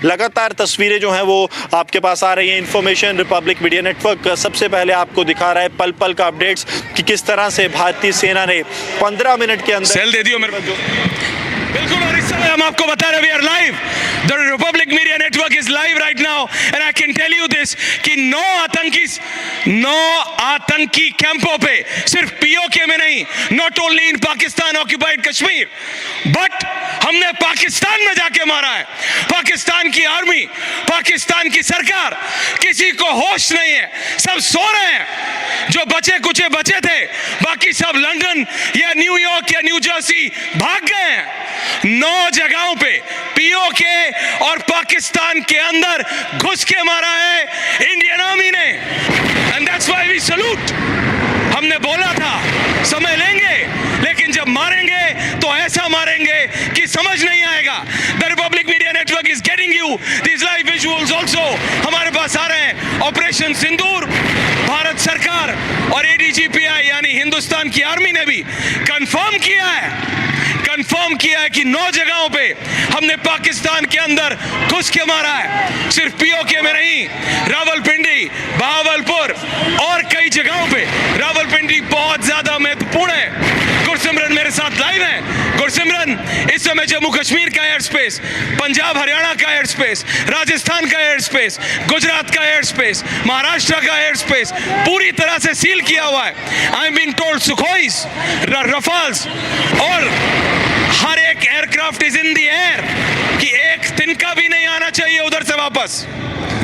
लगातार तस्वीरें जो हैं वो आपके पास आ रही हैं। इन्फॉर्मेशन रिपब्लिक मीडिया नेटवर्क सबसे पहले आपको दिखा रहा है पल पल का अपडेट्स कि किस तरह से भारतीय सेना ने 15 मिनट के अंदर सेल दे दियो मेरे को। बिल्कुल, और इस समय हम आपको बता रहे हैं we are live, the Republic media network is live right now and I can tell you this कि 9 आतंकी कैंपों पे, सिर्फ पीओके में नहीं, not only in Pakistan occupied Kashmir, but हमने पाकिस्तान में जाके मारा है। पाकिस्तान की आर्मी, पाकिस्तान की सरकार, किसी को होश नहीं है, सब सो रहे हैं। जो बचे कुचे बचे थे, बाकी सब लंदन या न्यूयॉर्क या न्यू जर्सी भाग गए हैं। 9 जगहों पे पीओके और पाकिस्तान के अंदर घुस के मारा है इंडियन आर्मी ने, and that's why we salute. हमने बोला था समय लेंगे, लेकिन जब मारेंगे तो ऐसा मारेंगे कि समझ नहीं आएगा। The Republic media network is getting you this live visuals also. हमारे पास आ रहे हैं ऑपरेशन सिंदूर। भारत सरकार और एडीजीपीआई यानी हिंदुस्तान की आर्मी ने भी कंफर्म किया है कि 9 जगहों पे हमने पाकिस्तान के अंदर घुस के मारा है। सिर्फ पीओके में नहीं, रावलपिंडी, बहावलपुर और कई जगहों पे। रावलपिंडी बहुत ज्यादा महत्वपूर्ण है। गुरसिमरन मेरे साथ लाइव है। गुरसिमरन, इस समय जम्मू कश्मीर का एयर स्पेस, पंजाब हरियाणा का एयर स्पेस, राजस्थान का एयर स्पेस, गुजरात का एयर स्पेस, महाराष्ट्र का एयर स्पेस पूरी तरह से सील किया हुआ है। आई एम बीइंग टोल्ड सुखोइस, रफाल्स और हर एक aircraft is in the air कि एक तिनका भी नहीं आना चाहिए उधर से वापस।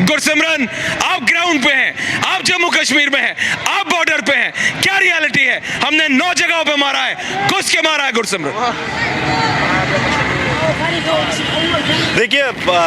गुरसिमरन, आप ग्राउंड पे हैं, आप जम्मू कश्मीर में हैं, आप बॉर्डर पे हैं, क्या रियलिटी है? हमने 9 जगहों पे मारा है, घुस के मारा है गुरसिमरन। देखिए,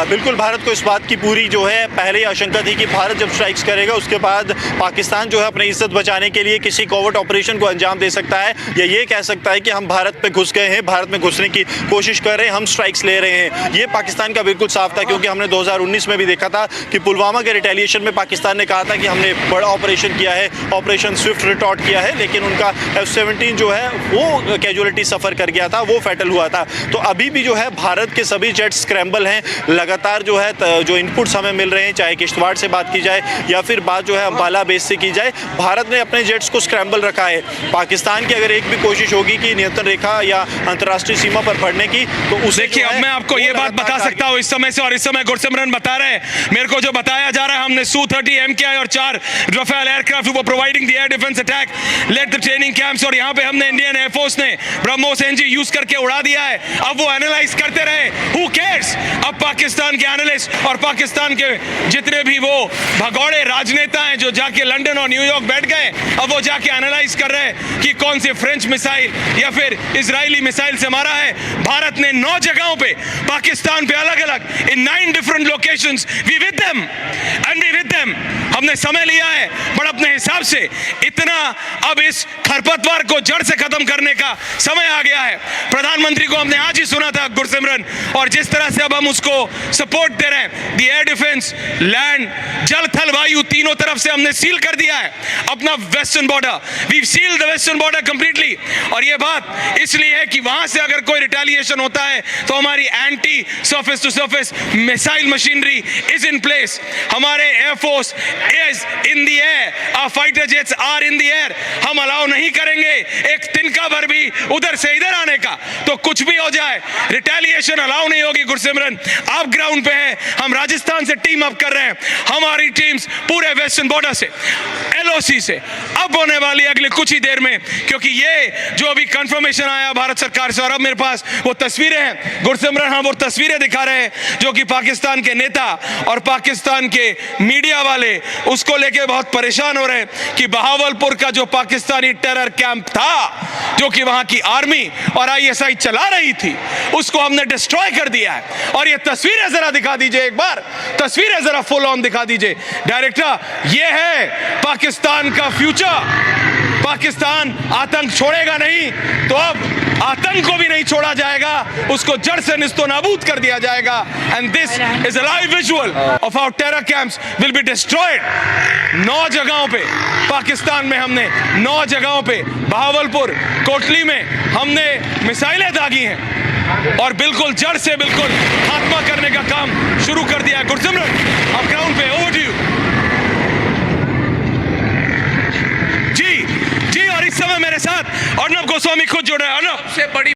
बिल्कुल भारत को इस बात की पूरी जो है पहले ही आशंका थी कि भारत जब स्ट्राइक्स करेगा उसके बाद पाकिस्तान जो है अपनी इज्जत बचाने के लिए किसी कोवर्ट ऑपरेशन को अंजाम दे सकता है, या ये कह सकता है कि हम भारत पे घुस गए हैं, भारत में घुसने की कोशिश कर रहे हैं, हम स्ट्राइक्स ले रहे हैं। ये पाकिस्तान का बिल्कुल साफ था, क्योंकि हमने 2019 में भी देखा था कि पुलवामा के रिटेलिएशन में पाकिस्तान ने कहा था कि हमने बड़ा ऑपरेशन किया है, ऑपरेशन स्विफ्ट रिटॉर्ट किया है, लेकिन उनका F-17 जो है वो कैजुअलिटी सफ़र कर गया था, वो फैटल हुआ था। तो अभी भी जो है भारत के सभी जेट स्क्रैम्बल हैं। लगातार जो है जो इनपुट्स हमें मिल रहे हैं, चाहे किश्तवाड़ से बात की जाए या फिर बात जो है अंबाला बेस से की जाए, भारत ने अपने जेट्स को स्क्रैम्बल रखा है। पाकिस्तान की अगर एक भी कोशिश होगी कि नियंत्रण रेखा या अंतर्राष्ट्रीय सीमा पर बढ़ने की, तो उसे देखिए, अब मैं आपको ये बात बता सकता हूँ इस समय से, और इस समय गुरसिमरन बता रहे हैं मेरे को जो बताया जा रहा है, हमने Su-30 MKI और 4 रफेल एयरक्राफ्ट वो providing the air defence attack let the training camps, और यहाँ पे हमने इंडियन एयरफोर्स ने ब्रह्मोस NG यूज करके उड़ा दिया है। अब वो एनालाइज करते रहे, हु केयर्स। अब पाकिस्तान के एनालिस्ट और पाकिस्तान के जितने भी वो भगौड़े राजनेता हैं जो जाके लंदन और न्यूयॉर्क बैठ गए, अब वो जाके एनालाइज कर रहे हैं कि कौन से फ्रेंच मिसाइल या फिर इजरायली मिसाइल से मारा है। भारत ने 9 जगहों पे पाकिस्तान पे अलग अलग इन 9 different locations we with them and we with them. हमने समय लिया है, बट अपने हिसाब से इतना अब इस खरपतवार को जड़ से खत्म करने का समय आ गया है। प्रधानमंत्री को हमने आज ही सुना था गुरसिमरन, और जिस तरह से अब हम उसको सपोर्ट दे रहे हैं, द एयर डिफेंस, लैंड, जल, थल, वायु, तीनों तरफ से हमने सील कर दिया है अपना western border. We seal the western border completely, और ये बात इसलिए है कि वहां से अगर कोई रिटेलिएशन होता है तो हमारी anti surface to surface missile machinery is in place. हमारे air force is in the air, our fighter jets are in the air. हम अलाउ नहीं करेंगे एक तिनका भर भी उधर से इधर आने का, तो कुछ भी हो जाए रिटेलिएशन अलाउ नहीं होगी। गुरसिमरन, आप ग्राउंड पे हैं, हम राजस्थान से टीम अप कर रहे हैं, हमारी टीम्स पूरे वेस्टर्न बॉर्डर से, LOC से अब होने वाली अगले कुछ ही देर में, क्योंकि ये जो अभी कंफर्मेशन आया भारत सरकार से, और अब मेरे पास वो तस्वीरें हैं गुरसिमरन, हम वो तस्वीरें दिखा रहे हैं जो कि पाकिस्तान के नेता और पाकिस्तान के मीडिया वाले उसको लेके बहुत परेशान हो रहे हैं कि बहावलपुर का जो पाकिस्तानी टेरर कैंप था, जो कि वहां की आर्मी और ISI चला रही थी, उसको हमने डिस्ट्रॉय कर दिया है। और ये तस्वीरें जरा दिखा दीजिए, एक बार तस्वीरें जरा फुल ऑन दिखा दीजिए डायरेक्टर। ये है पाकिस्तान का फ्यूचर। पाकिस्तान आतंक छोड़ेगा नहीं, तो अब आतंक को भी नहीं छोड़ा जाएगा, उसको जड़ से निस्तो नाबूद कर दिया जाएगा। And this is a live visual of our terror camps will be destroyed. 9 जगहों पे पाकिस्तान में हमने 9 जगहों पे, बहावलपुर, कोटली में हमने मिसाइलें दागी हैं। और बिल्कुल जड़ से बिल्कुल खात्मा करने का काम शुरू कर दिया है। गुरसिमरन, अब ग्राउंड पे, ओवर टू यू। जी जी, और इस समय मेरे साथ अर्नब गोस्वामी खुद जुड़ रहे हैं। अर्नब, सबसे बड़ी